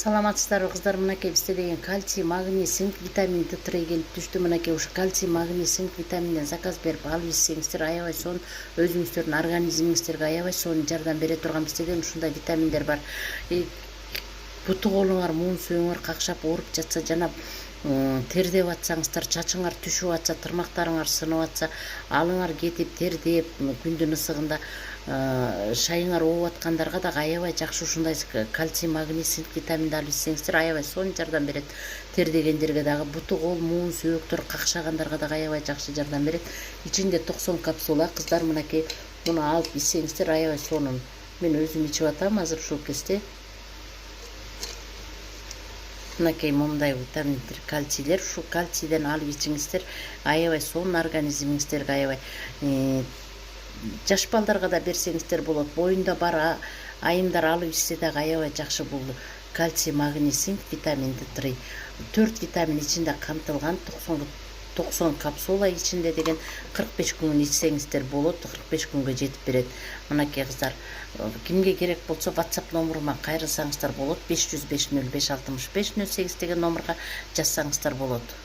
Саламатсыздарбы кыздар, мынакей бизде деген кальций, магний, цинк, витамин D3 келип түштү. Мынакей ушу кальций, магний, цинк, витаминден заказ берип алып ичсеңиздер, аябай сонун өзүңүздөрдүн организмиңиздерге аябай сонун жардам бере турган бизде деген ушундай витаминдер бар. Буту колуңар, муун сөөңөр какшап ооруп жатса жана тердеп атсаңыздар, чачыңар түшүп атса, тырмактарыңар сынып атса, алыңар кетип тердеп күндүн ысыгында шайыңар ооп аткандарга да аябай жакшы ушундай кальций, магний, цинк, витаминди алып ичсеңиздер аябай сонун жардам берет. Тердегендерге дагы, буту кол, муун сөөктөр какшагандарга дагы аябай жакшы жардам берет. Ичинде 90 капсула. Кыздар, мынакей муну алып ичсеңиздер аябай сонун. Мен өзүм ичип атам азыр ушул кезде. Мынакей мындай витаминдер, кальцийлер, ушу кальцийден алып ичиңиздер аябай сонун организмиңиздерге аябай жаш балдарга да берсеңиздер болот. Боюнда бар айымдар алып ичсе дагы аябай жакшы бул кальций, магний, цинк, витамин D3. 4 витамин ичинде камтылган, 90 капсула ичинде деген 45 күн ичсеңиздер болот, 45 күнгө жетип берет. Мынакей кыздар, кимге керек болсо WhatsApp номурума кайрылсаңыздар болот. 500 505 65 08 деген номурга жазсаңыздар болот.